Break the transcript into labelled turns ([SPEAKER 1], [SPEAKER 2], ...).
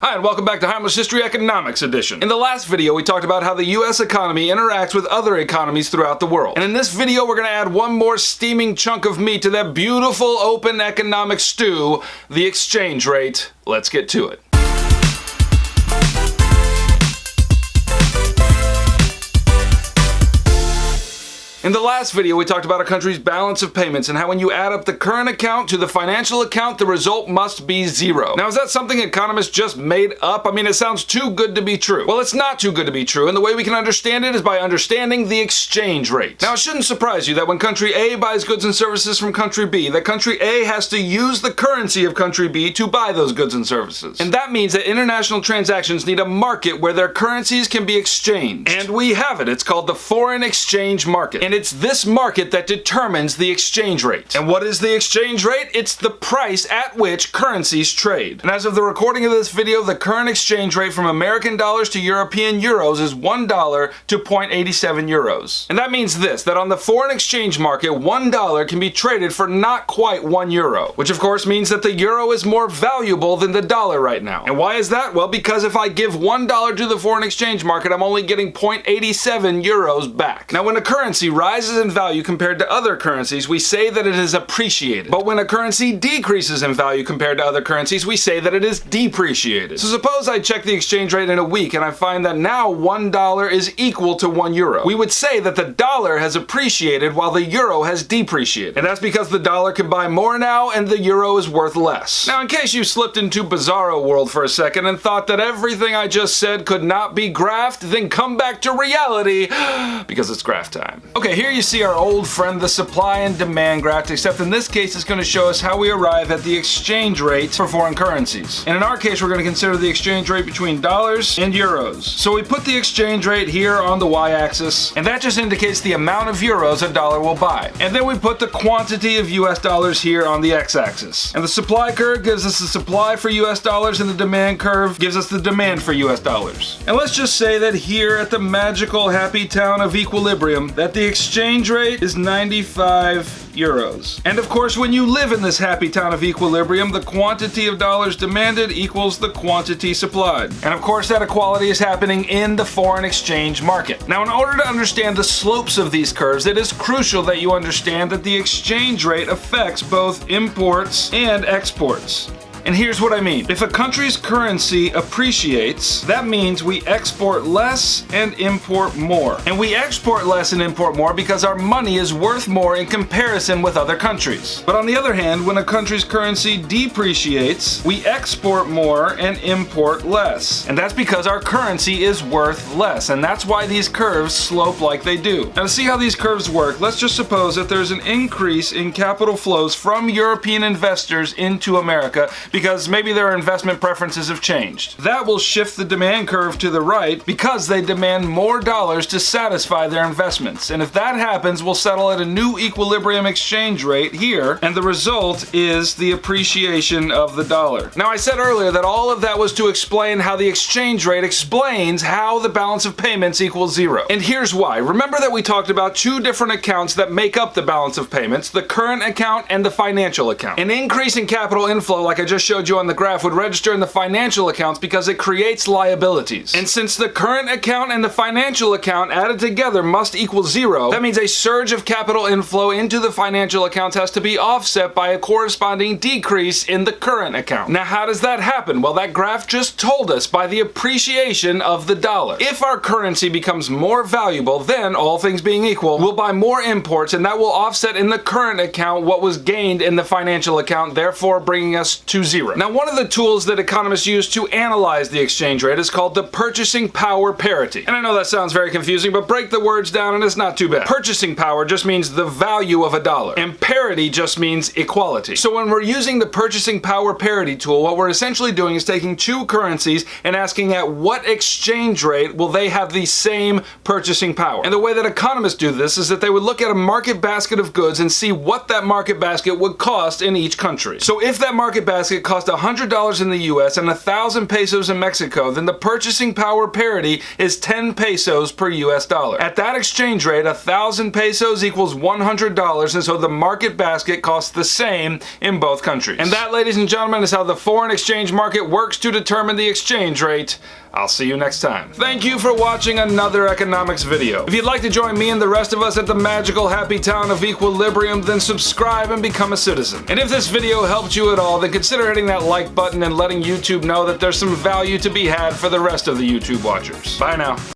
[SPEAKER 1] Hi, and welcome back to Heimler's History Economics Edition. In the last video, we talked about how the US economy interacts with other economies throughout the world. And in this video, we're going to add one more steaming chunk of meat to that beautiful open economic stew, the exchange rate. Let's get to it. In the last video, we talked about a country's balance of payments and how when you add up the current account to the financial account, the result must be zero. Now, is that something economists just made up? I mean, it sounds too good to be true. Well, it's not too good to be true, and the way we can understand it is by understanding the exchange rate. Now, it shouldn't surprise you that when country A buys goods and services from country B, that country A has to use the currency of country B to buy those goods and services. And that means that international transactions need a market where their currencies can be exchanged. And we have it. It's called the foreign exchange market. And it's this market that determines the exchange rate. And what is the exchange rate? It's the price at which currencies trade. And as of the recording of this video, the current exchange rate from American dollars to European euros is $1 to 0.87 euros. And that means this, that on the foreign exchange market, $1 can be traded for not quite €1, which of course means that the euro is more valuable than the dollar right now. And why is that? Well, because if I give $1 to the foreign exchange market, I'm only getting 0.87 euros back. Now, when a currency rises in value compared to other currencies, we say that it is appreciated. But when a currency decreases in value compared to other currencies, we say that it is depreciated. So suppose I check the exchange rate in a week and I find that now $1 is equal to €1. We would say that the dollar has appreciated while the euro has depreciated. And that's because the dollar can buy more now and the euro is worth less. Now, in case you slipped into bizarro world for a second and thought that everything I just said could not be graphed, then come back to reality because it's graph time. Okay, here you see our old friend, the supply and demand graph, except in this case it's going to show us how we arrive at the exchange rate for foreign currencies. And in our case, we're going to consider the exchange rate between dollars and euros. So we put the exchange rate here on the y-axis, and that just indicates the amount of euros a dollar will buy. And then we put the quantity of US dollars here on the x-axis. And the supply curve gives us the supply for US dollars, and the demand curve gives us the demand for US dollars. And let's just say that here at the magical happy town of equilibrium, that the exchange rate is 95 euros. And of course, when you live in this happy town of equilibrium, the quantity of dollars demanded equals the quantity supplied. And of course, that equality is happening in the foreign exchange market. Now, in order to understand the slopes of these curves, it is crucial that you understand that the exchange rate affects both imports and exports. And here's what I mean. If a country's currency appreciates, that means we export less and import more. And we export less and import more because our money is worth more in comparison with other countries. But on the other hand, when a country's currency depreciates, we export more and import less. And that's because our currency is worth less. And that's why these curves slope like they do. Now, to see how these curves work, let's just suppose that there's an increase in capital flows from European investors into America because maybe their investment preferences have changed. That will shift the demand curve to the right because they demand more dollars to satisfy their investments. And if that happens, we'll settle at a new equilibrium exchange rate here, and the result is the appreciation of the dollar. Now, I said earlier that all of that was to explain how the exchange rate explains how the balance of payments equals zero. And here's why. Remember that we talked about two different accounts that make up the balance of payments, the current account and the financial account. An increase in capital inflow, like I just showed you on the graph, would register in the financial accounts because it creates liabilities. And since the current account and the financial account added together must equal zero, that means a surge of capital inflow into the financial accounts has to be offset by a corresponding decrease in the current account. Now, how does that happen? Well, that graph just told us, by the appreciation of the dollar. If our currency becomes more valuable, then, all things being equal, we'll buy more imports, and that will offset in the current account what was gained in the financial account, therefore bringing us to zero. Now, one of the tools that economists use to analyze the exchange rate is called the purchasing power parity. And I know that sounds very confusing, but break the words down and it's not too bad. Purchasing power just means the value of a dollar, and parity just means equality. So when we're using the purchasing power parity tool, what we're essentially doing is taking two currencies and asking at what exchange rate will they have the same purchasing power. And the way that economists do this is that they would look at a market basket of goods and see what that market basket would cost in each country. So if that market basket basket cost $100 in the US and 1,000 pesos in Mexico, then the purchasing power parity is 10 pesos per US dollar. At that exchange rate, 1,000 pesos equals $100, and so the market basket costs the same in both countries. And that, ladies and gentlemen, is how the foreign exchange market works to determine the exchange rate. I'll see you next time. Thank you for watching another economics video. If you'd like to join me and the rest of us at the magical happy town of equilibrium, then subscribe and become a citizen. And if this video helped you at all, then consider hitting that like button and letting YouTube know that there's some value to be had for the rest of the YouTube watchers. Bye now.